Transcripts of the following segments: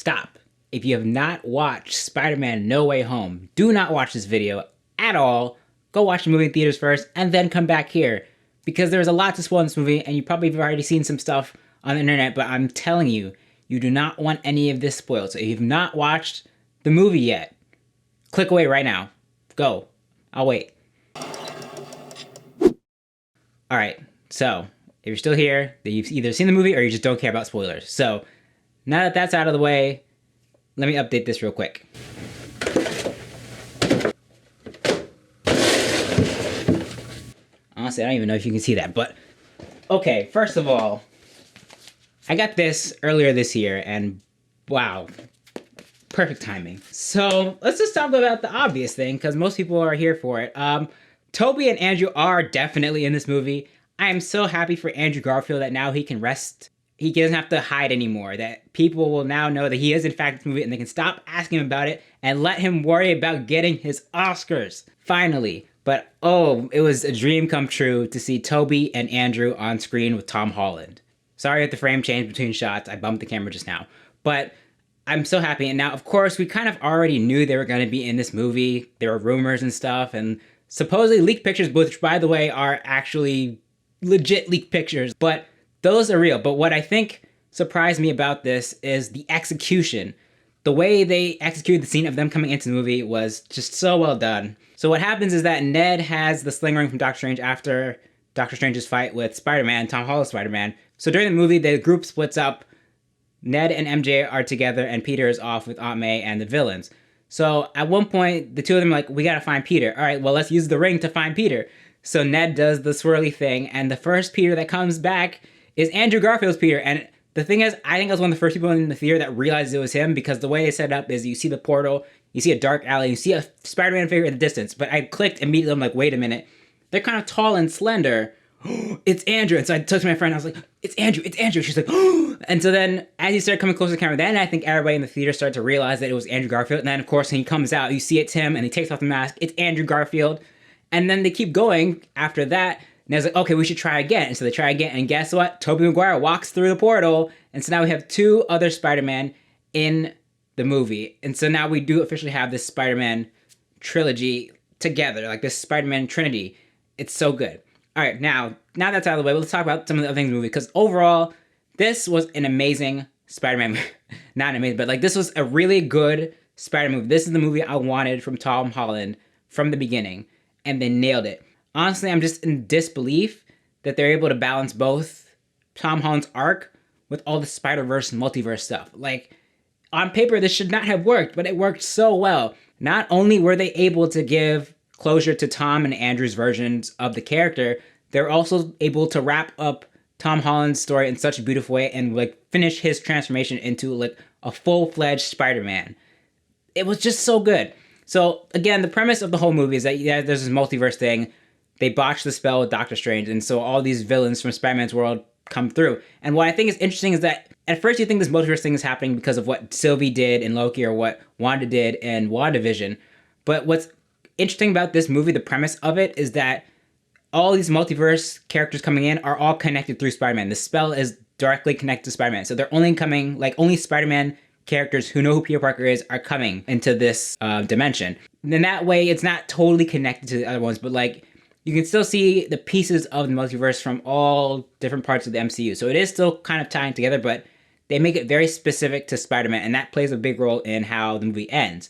stop. If you have not watched Spider-Man No Way Home, do not watch this video at all. Go watch the movie in theaters first and then come back here. Because there's a lot to spoil in this movie and you probably have already seen some stuff on the internet, but I'm telling you, you do not want any of this spoiled. So if you've not watched the movie yet, click away right now. Go. I'll wait. Alright, so if you're still here, then you've either seen the movie or you just don't care about spoilers. So now that that's out of the way, let me update this real quick. Honestly, I don't even know if you can see that, but okay, first of all, I got this earlier this year and wow, perfect timing. So let's just talk about the obvious thing because most people are here for it. Tobey and Andrew are definitely in this movie. I am so happy for Andrew Garfield that now he can rest. He doesn't have to hide anymore, that people will now know that he is in fact in this movie and they can stop asking him about it and let him worry about getting his Oscars. Finally. But oh, it was a dream come true to see Tobey and Andrew on screen with Tom Holland. Sorry if the frame changed between shots, I bumped the camera just now. But I'm so happy, and now of course we kind of already knew they were going to be in this movie. There were rumors and stuff, and supposedly leaked pictures, which by the way are actually legit leaked pictures, but those are real. But what I think surprised me about this is the execution. The way they executed the scene of them coming into the movie was just so well done. So what happens is that Ned has the sling ring from Doctor Strange after Doctor Strange's fight with Spider-Man, Tom Holland's Spider-Man. So during the movie, the group splits up. Ned and MJ are together and Peter is off with Aunt May and the villains. So at one point, the two of them are like, we gotta find Peter. All right, well, let's use the ring to find Peter. So Ned does the swirly thing, and the first Peter that comes back is Andrew Garfield's Peter. And the thing is, I think I was one of the first people in the theater that realized it was him because the way they set it up is you see the portal, you see a dark alley, you see a Spider-Man figure in the distance. But I clicked immediately, I'm like, wait a minute. They're kind of tall and slender. It's Andrew. And so I took to my friend, I was like, it's Andrew, it's Andrew. She's like, oh. And so then as he started coming closer to the camera, then I think everybody in the theater started to realize that it was Andrew Garfield. And then of course, when he comes out, you see it's him and he takes off the mask. It's Andrew Garfield. And then they keep going after that. And I was like, okay, we should try again. And so they try again. And guess what? Tobey Maguire walks through the portal. And so now we have two other Spider-Man in the movie. And so now we do officially have this Spider-Man trilogy together, like this Spider-Man trinity. It's so good. All right, now that's out of the way, let's talk about some of the other things in the movie, because overall, this was an amazing Spider-Man movie. Not amazing, but like this was a really good Spider-Man movie. This is the movie I wanted from Tom Holland from the beginning, and they nailed it. Honestly, I'm just in disbelief that they're able to balance both Tom Holland's arc with all the Spider-Verse and multiverse stuff. Like, on paper, this should not have worked, but it worked so well. Not only were they able to give closure to Tom and Andrew's versions of the character, they're also able to wrap up Tom Holland's story in such a beautiful way and like finish his transformation into like a full-fledged Spider-Man. It was just so good. So again, the premise of the whole movie is that yeah, there's this multiverse thing. They botched the spell with Doctor Strange, and so all these villains from Spider-Man's world come through. And what I think is interesting is that at first you think this multiverse thing is happening because of what Sylvie did in Loki or what Wanda did in WandaVision. But what's interesting about this movie, the premise of it, is that all these multiverse characters coming in are all connected through Spider-Man. The spell is directly connected to Spider-Man. So they're only coming, like only Spider-Man characters who know who Peter Parker is are coming into this dimension. And then that way it's not totally connected to the other ones, but like you can still see the pieces of the multiverse from all different parts of the MCU. So it is still kind of tying together, but they make it very specific to Spider-Man, and that plays a big role in how the movie ends.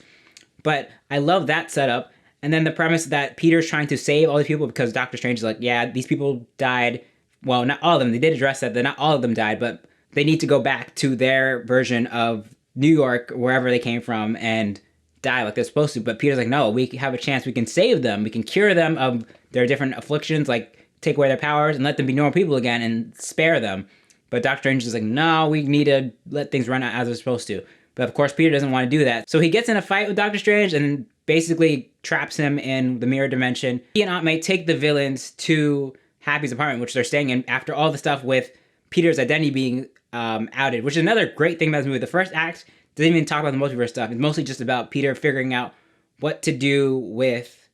But I love that setup. And then the premise that Peter's trying to save all these people because Doctor Strange is like, yeah, these people died. Well, not all of them. They did address that not all of them died, but they need to go back to their version of New York, wherever they came from, and die like they're supposed to. But Peter's like, no, we have a chance. We can save them. We can cure them of their different afflictions, like take away their powers and let them be normal people again and spare them. But Doctor Strange is like, no, we need to let things run out as they're supposed to. But of course, Peter doesn't want to do that. So he gets in a fight with Doctor Strange and basically traps him in the mirror dimension. He and Aunt May take the villains to Happy's apartment, which they're staying in after all the stuff with Peter's identity being outed, which is another great thing about this movie. The first act doesn't even talk about the multiverse stuff. It's mostly just about Peter figuring out what to do with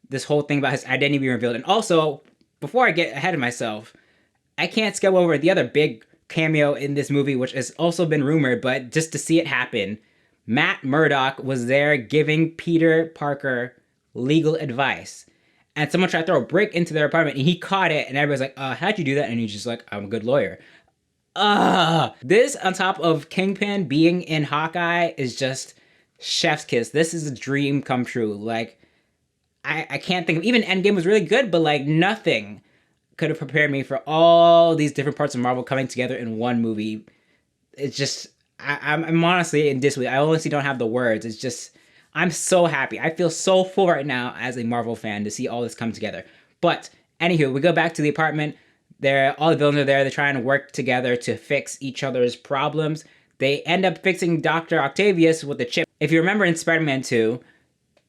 this whole thing about his identity being revealed. And also, before I get ahead of myself, I can't skip over the other big cameo in this movie, which has also been rumored, but just to see it happen, Matt Murdock was there giving Peter Parker legal advice. And someone tried to throw a brick into their apartment, and he caught it, and everybody's like, how'd you do that? And he's just like, I'm a good lawyer. This on top of Kingpin being in Hawkeye is just chef's kiss. This is a dream come true. Like, I can't think of, even Endgame was really good, but like nothing could have prepared me for all these different parts of Marvel coming together in one movie. It's just, I'm honestly in disbelief. I honestly don't have the words. It's just, I'm so happy. I feel so full right now as a Marvel fan to see all this come together. But anywho, we go back to the apartment. All the villains are there. They're trying to work together to fix each other's problems. They end up fixing Dr. Octavius with the chip. If you remember in Spider-Man 2,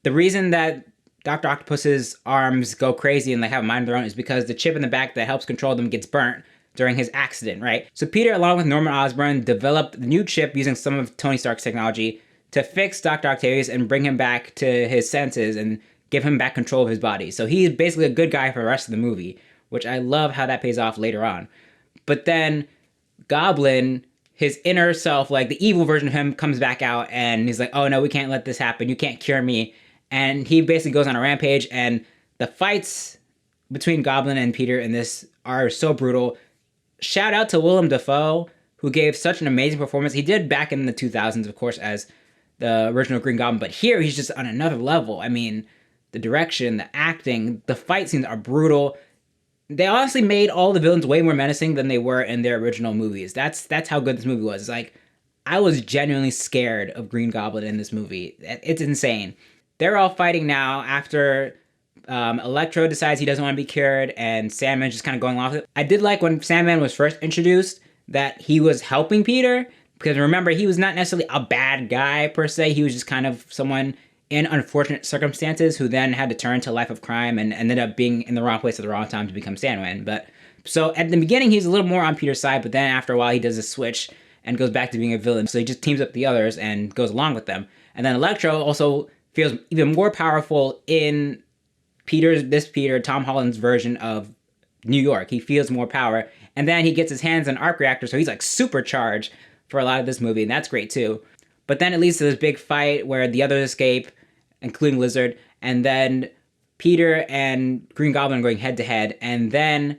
the reason that Dr. Octopus's arms go crazy and they have a mind of their own is because the chip in the back that helps control them gets burnt during his accident, right? So Peter, along with Norman Osborn, developed the new chip using some of Tony Stark's technology to fix Dr. Octavius and bring him back to his senses and give him back control of his body. So he's basically a good guy for the rest of the movie, which I love how that pays off later on. But then Goblin, his inner self, like the evil version of him, comes back out and he's like, oh no, we can't let this happen. You can't cure me. And he basically goes on a rampage, and the fights between Goblin and Peter in this are so brutal. Shout out to Willem Dafoe, who gave such an amazing performance. He did back in the 2000s, of course, as the original Green Goblin, but here he's just on another level. I mean, the direction, the acting, the fight scenes are brutal. They honestly made all the villains way more menacing than they were in their original movies. That's how good this movie was. It's like, I was genuinely scared of Green Goblin in this movie. It's insane. They're all fighting now after Electro decides he doesn't want to be cured, and Sandman's just kind of going along with it. I did like when Sandman was first introduced that he was helping Peter, because remember, he was not necessarily a bad guy per se. He was just kind of someone in unfortunate circumstances who then had to turn to a life of crime and ended up being in the wrong place at the wrong time to become Sandman. But so at the beginning, he's a little more on Peter's side, but then after a while, he does a switch and goes back to being a villain. So he just teams up the others and goes along with them. And then Electro also feels even more powerful in Peter, Tom Holland's version of New York. He feels more power. And then he gets his hands on arc reactor, so he's like supercharged for a lot of this movie, and that's great too. But then it leads to this big fight where the others escape, including Lizard, and then Peter and Green Goblin are going head to head, and then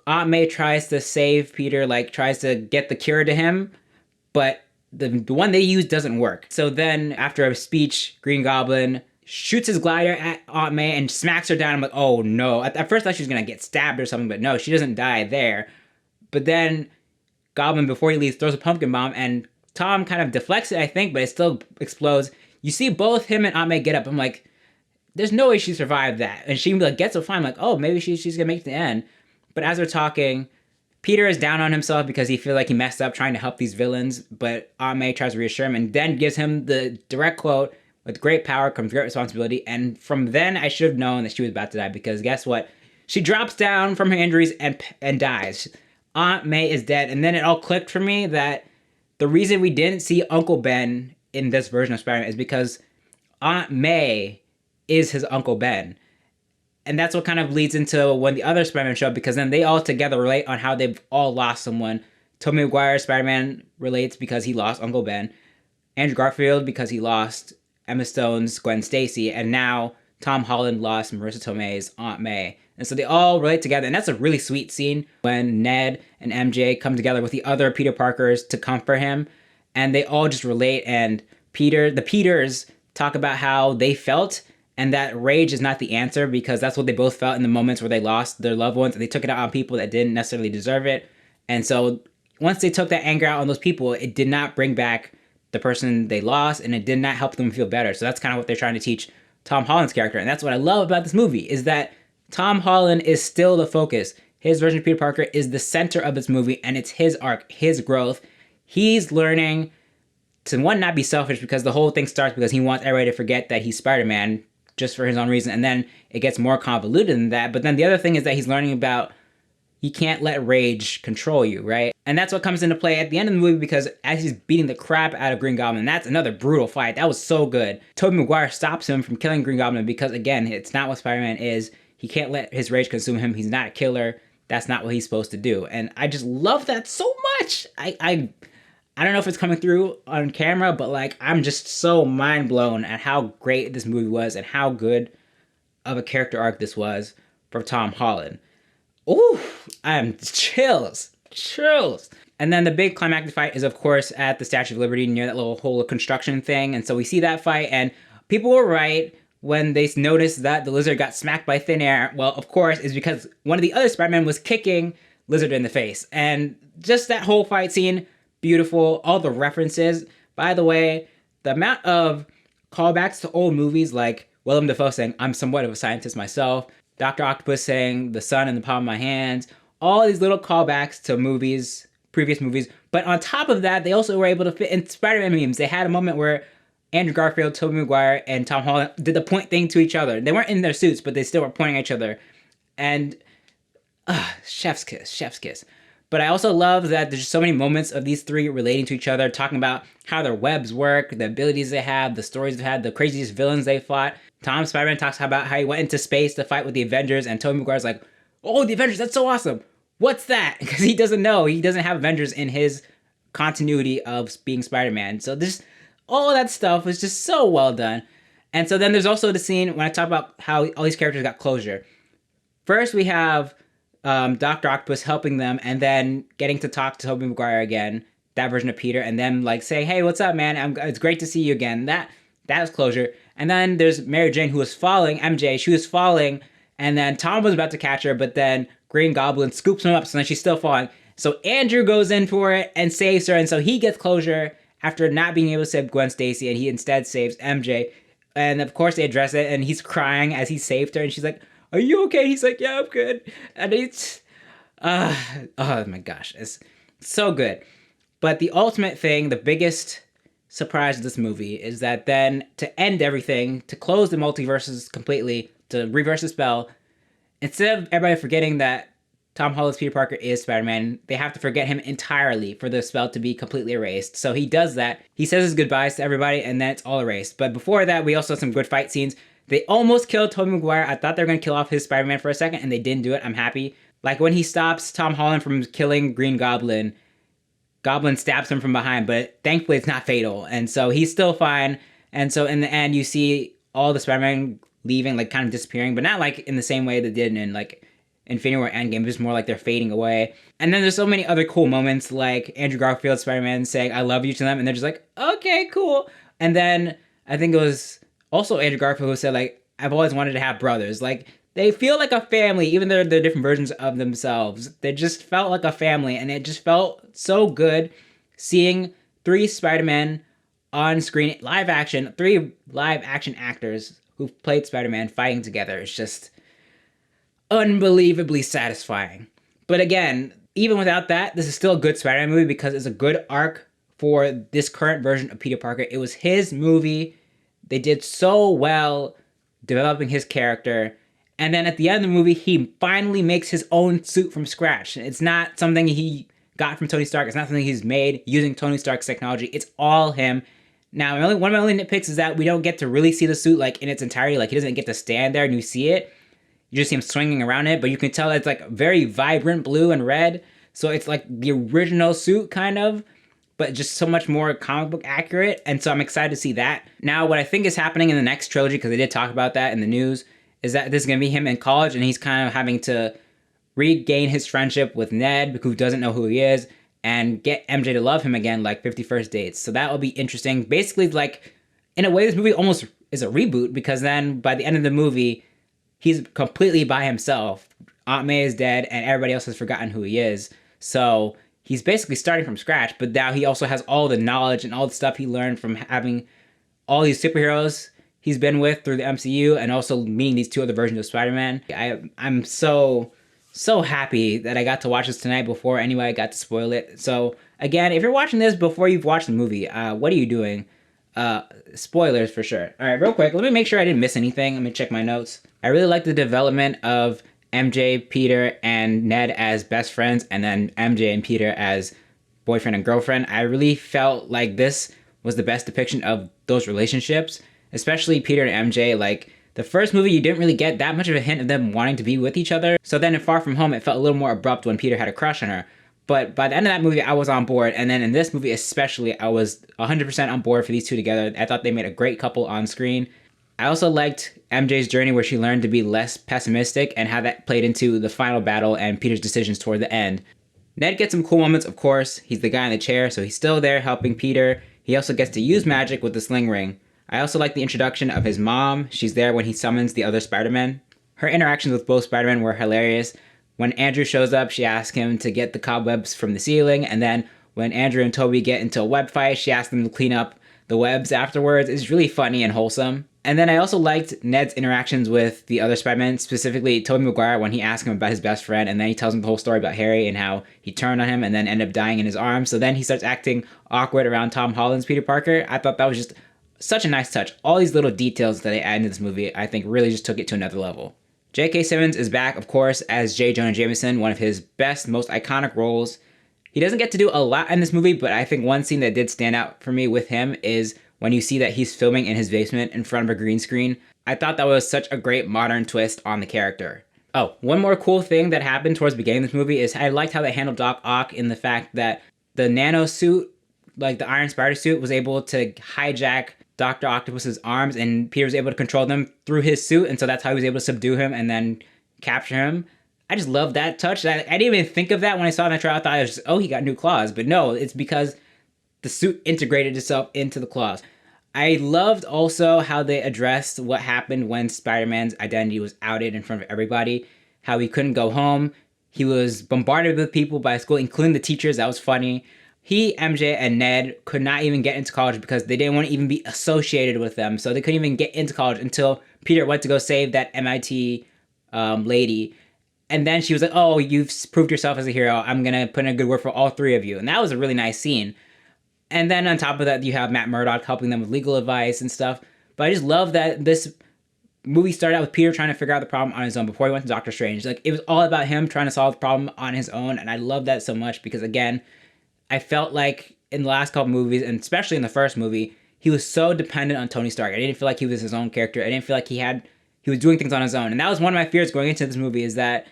Aunt May tries to save Peter, like tries to get the cure to him, but the one they use doesn't work. So then after a speech, Green Goblin shoots his glider at Aunt May and smacks her down. I'm like, oh no. At first I thought she was going to get stabbed or something, but no, she doesn't die there. But then Goblin, before he leaves, throws a pumpkin bomb, and Tom kind of deflects it, I think, but it still explodes. You see both him and Aunt May get up. I'm like, there's no way she survived that. And she like gets up fine. I'm like, oh, maybe she's going to make it to the end. But as they're talking, Peter is down on himself because he feels like he messed up trying to help these villains, but Aunt May tries to reassure him and then gives him the direct quote, with great power comes great responsibility. And from then, I should have known that she was about to die, because guess what? She drops down from her injuries and dies. Aunt May is dead. And then it all clicked for me that the reason we didn't see Uncle Ben in this version of Spider-Man is because Aunt May is his Uncle Ben. And that's what kind of leads into when the other Spider-Man show up, because then they all together relate on how they've all lost someone. Tobey Maguire's Spider-Man relates because he lost Uncle Ben. Andrew Garfield because he lost Emma Stone's Gwen Stacy. And now Tom Holland lost Marissa Tomei's Aunt May. And so they all relate together. And that's a really sweet scene when Ned and MJ come together with the other Peter Parkers to comfort him. And they all just relate. And the Peters talk about how they felt, and that rage is not the answer, because that's what they both felt in the moments where they lost their loved ones, and they took it out on people that didn't necessarily deserve it. And so once they took that anger out on those people, it did not bring back the person they lost, and it did not help them feel better. So that's kind of what they're trying to teach Tom Holland's character. And that's what I love about this movie, is that Tom Holland is still the focus. His version of Peter Parker is the center of this movie, and it's his arc, his growth. He's learning to, one, not be selfish, because the whole thing starts because he wants everybody to forget that he's Spider-Man, just for his own reason, and then it gets more convoluted than that. But then the other thing is that he's learning about you can't let rage control you, right? And that's what comes into play at the end of the movie, because as he's beating the crap out of Green Goblin, that's another brutal fight. That was so good. Tobey Maguire stops him from killing Green Goblin because, again, it's not what Spider-Man is. He can't let his rage consume him. He's not a killer. that's not what he's supposed to do. And I just love that so much. I don't know if it's coming through on camera, but like I'm just so mind blown at how great this movie was and how good of a character arc this was for Tom Holland. Ooh, I'm chills. And then the big climactic fight is, of course, at the Statue of Liberty near that little whole construction thing. And so we see that fight, and people were right when they noticed that the Lizard got smacked by thin air. Well, of course, it's because one of the other Spider-Men was kicking Lizard in the face. And just that whole fight scene, beautiful. All the references. By the way, the amount of callbacks to old movies, like Willem Dafoe saying, "I'm somewhat of a scientist myself," Dr. Octopus saying, "the sun in the palm of my hands," all these little callbacks to movies, previous movies. But on top of that, they also were able to fit in Spider-Man memes. They had a moment where Andrew Garfield, Tobey Maguire, and Tom Holland did the point thing to each other. They weren't in their suits, but they still were pointing at each other. And chef's kiss. But I also love that there's so many moments of these three relating to each other, talking about how their webs work, the abilities they have, the stories they've had, the craziest villains they fought. Tom Spider-Man talks about how he went into space to fight with the Avengers, and Tobey Maguire's like, "Oh, the Avengers, that's so awesome. What's that?" Because he doesn't know. He doesn't have Avengers in his continuity of being Spider-Man. So this, all that stuff was just so well done. And so then there's also the scene when I talk about how all these characters got closure. First, we have Dr. Octopus helping them, and then getting to talk to Tobey Maguire again, that version of Peter, and then like saying, "Hey, what's up, man? It's great to see you again." That was closure. And then there's Mary Jane, who was falling. MJ, she was falling, and then Tom was about to catch her, but then Green Goblin scoops him up, so then she's still falling. So Andrew goes in for it and saves her, and so he gets closure after not being able to save Gwen Stacy, and he instead saves MJ. And of course they address it, and he's crying as he saved her, and she's like, "Are you okay?" He's like, "Yeah, I'm good." And it's, oh my gosh, it's so good. But the ultimate thing, the biggest surprise of this movie is that then to end everything, to close the multiverses completely, to reverse the spell, instead of everybody forgetting that Tom Holland's Peter Parker is Spider-Man, they have to forget him entirely for the spell to be completely erased. So he does that. He says his goodbyes to everybody, and then it's all erased. But before that, we also have some good fight scenes. They almost killed Tobey Maguire. I thought they were going to kill off his Spider-Man for a second, and they didn't do it. I'm happy. Like when he stops Tom Holland from killing Green Goblin, Goblin stabs him from behind, but thankfully it's not fatal. And so he's still fine. And so in the end, you see all the Spider-Man leaving, like kind of disappearing, but not like in the same way they did in like Infinity War Endgame, just more like they're fading away. And then there's so many other cool moments, like Andrew Garfield, Spider-Man, saying "I love you" to them, and they're just like, "Okay, cool." And then I think it was also Andrew Garfield who said, like, "I've always wanted to have brothers." Like, they feel like a family, even though they're different versions of themselves. They just felt like a family, and it just felt so good seeing three Spider-Men on screen, live action, three live action actors who've played Spider-Man fighting together. It's just unbelievably satisfying. But again, even without that, this is still a good Spider-Man movie because it's a good arc for this current version of Peter Parker. It was his movie. They did so well developing his character. And then at the end of the movie, he finally makes his own suit from scratch. It's not something he got from Tony Stark. It's not something he's made using Tony Stark's technology. It's all him. Now, one of my only nitpicks is that we don't get to really see the suit like in its entirety. Like, he doesn't get to stand there and you see it. You just see him swinging around it, but you can tell it's like very vibrant blue and red. So it's like the original suit kind of, but just so much more comic book accurate. And so I'm excited to see that. Now, what I think is happening in the next trilogy, because they did talk about that in the news, is that this is going to be him in college, and he's kind of having to regain his friendship with Ned, who doesn't know who he is, and get MJ to love him again, like 50 First Dates. So that will be interesting. Basically, like, in a way, this movie almost is a reboot, because then by the end of the movie, he's completely by himself. Aunt May is dead, and everybody else has forgotten who he is. So he's basically starting from scratch, but now he also has all the knowledge and all the stuff he learned from having all these superheroes he's been with through the MCU, and also meeting these two other versions of Spider-Man. I'm so happy that I got to watch this tonight before anybody got to spoil it. So again, if you're watching this before you've watched the movie, what are you doing? Spoilers for sure. All right, real quick, let me make sure I didn't miss anything. Let me check my notes. I really like the development of MJ, Peter, and Ned as best friends, and then MJ and Peter as boyfriend and girlfriend. I really felt like this was the best depiction of those relationships, especially Peter and MJ. Like, The first movie, you didn't really get that much of a hint of them wanting to be with each other. So then in Far From Home, it felt a little more abrupt when Peter had a crush on her. But by the end of that movie, I was on board. And then in this movie especially, I was 100% on board for these two together. I thought they made a great couple on screen. I also liked MJ's journey where she learned to be less pessimistic and how that played into the final battle and Peter's decisions toward the end. Ned gets some cool moments, of course. He's the guy in the chair, so he's still there helping Peter. He also gets to use magic with the sling ring. I also like the introduction of his mom. She's there when he summons the other Spider-Man. Her interactions with both Spider-Men were hilarious. When Andrew shows up, she asks him to get the cobwebs from the ceiling, and then when Andrew and Toby get into a web fight, she asks them to clean up the webs afterwards. It's really funny and wholesome. And then I also liked Ned's interactions with the other Spider-Men, specifically Tobey Maguire when he asked him about his best friend, and then he tells him the whole story about Harry and how he turned on him and then ended up dying in his arms. So then he starts acting awkward around Tom Holland's Peter Parker. I thought that was just such a nice touch. All these little details that they add into this movie, I think really just took it to another level. J.K. Simmons is back, of course, as J. Jonah Jameson, one of his best, most iconic roles. He doesn't get to do a lot in this movie, but I think one scene that did stand out for me with him is when you see that he's filming in his basement in front of a green screen. I thought that was such a great modern twist on the character. Oh, one more cool thing that happened towards the beginning of this movie is I liked how they handled Doc Ock in the fact that the nano suit, like the Iron Spider suit, was able to hijack Dr. Octopus's arms, and Peter was able to control them through his suit, and so that's how he was able to subdue him and then capture him. I just love that touch. I didn't even think of that when I saw it in the trailer. I thought it was just, oh, he got new claws. But no, it's because the suit integrated itself into the claws. I loved also how they addressed what happened when Spider-Man's identity was outed in front of everybody, how he couldn't go home. He was bombarded with people by school, including the teachers. That was funny. He, MJ, and Ned could not even get into college because they didn't want to even be associated with them. So they couldn't even get into college until Peter went to go save that MIT lady. And then she was like, oh, you've proved yourself as a hero. I'm going to put in a good word for all three of you. And that was a really nice scene. And then on top of that, you have Matt Murdock helping them with legal advice and stuff. But I just love that this movie started out with Peter trying to figure out the problem on his own before he went to Doctor Strange. Like, it was all about him trying to solve the problem on his own. And I love that so much because, again, I felt like in the last couple movies, and especially in the first movie, he was so dependent on Tony Stark. I didn't feel like he was his own character. I didn't feel like he was doing things on his own. And that was one of my fears going into this movie, is that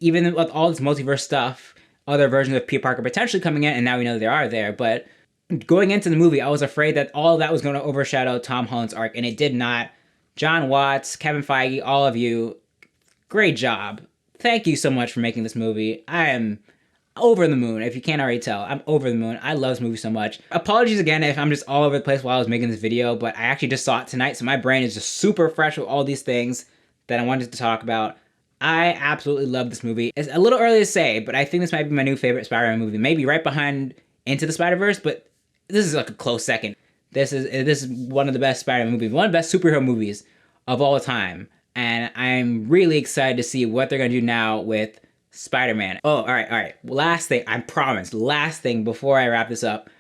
even with all this multiverse stuff, other versions of Peter Parker potentially coming in, and now we know they are there, but going into the movie, I was afraid that all of that was going to overshadow Tom Holland's arc, and it did not. John Watts, Kevin Feige, all of you, great job. Thank you so much for making this movie. I am over the moon, if you can't already tell. I'm over the moon. I love this movie so much. Apologies again if I'm just all over the place while I was making this video, but I actually just saw it tonight, so my brain is just super fresh with all these things that I wanted to talk about. I absolutely love this movie. It's a little early to say, but I think this might be my new favorite Spider-Man movie. Maybe right behind Into the Spider-Verse, but this is like a close second. This is one of the best Spider-Man movies, one of the best superhero movies of all time. And I'm really excited to see what they're going to do now with Spider-Man. Oh, all right. Last thing, I promise. Last thing before I wrap this up.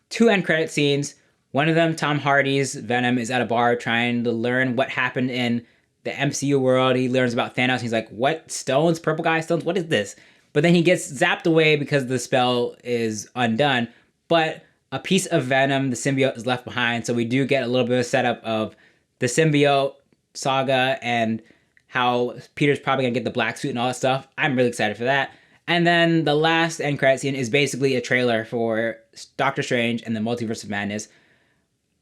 2 end credit scenes. One of them, Tom Hardy's Venom, is at a bar trying to learn what happened in the MCU world. He learns about Thanos. He's like, what? Stones? Purple guy stones? What is this? But then he gets zapped away because the spell is undone. But a piece of Venom, the symbiote, is left behind. So we do get a little bit of a setup of the symbiote saga and how Peter's probably gonna get the black suit and all that stuff. I'm really excited for that. And then the last end credit scene is basically a trailer for Doctor Strange and the Multiverse of Madness.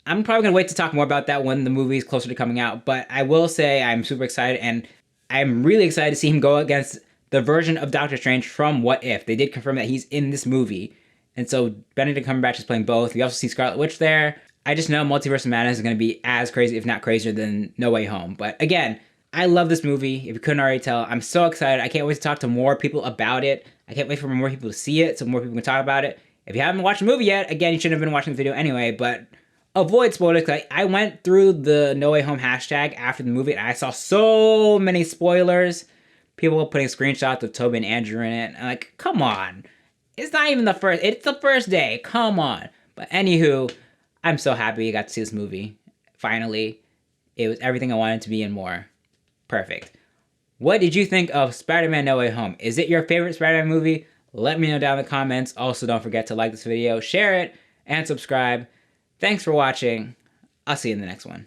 I'm probably gonna wait to talk more about that when the movie is closer to coming out, but I will say I'm super excited, and I'm really excited to see him go against the version of Doctor Strange from What If. They did confirm that he's in this movie, and so Benedict Cumberbatch is playing both. We also see Scarlet Witch there. I just know Multiverse of Madness is gonna be as crazy, if not crazier, than No Way Home. But again, I love this movie. If you couldn't already tell, I'm so excited. I can't wait to talk to more people about it. I can't wait for more people to see it so more people can talk about it. If you haven't watched the movie yet, again, you shouldn't have been watching the video anyway, but avoid spoilers. I went through the No Way Home hashtag after the movie, and I saw so many spoilers. People putting screenshots of Tobey and Andrew in it. I'm like, come on. It's not even the first. It's the first day. Come on. But anywho, I'm so happy you got to see this movie. Finally. It was everything I wanted to be and more. Perfect. What did you think of Spider-Man No Way Home? Is it your favorite Spider-Man movie? Let me know down in the comments. Also, don't forget to like this video, share it, and subscribe. Thanks for watching. I'll see you in the next one.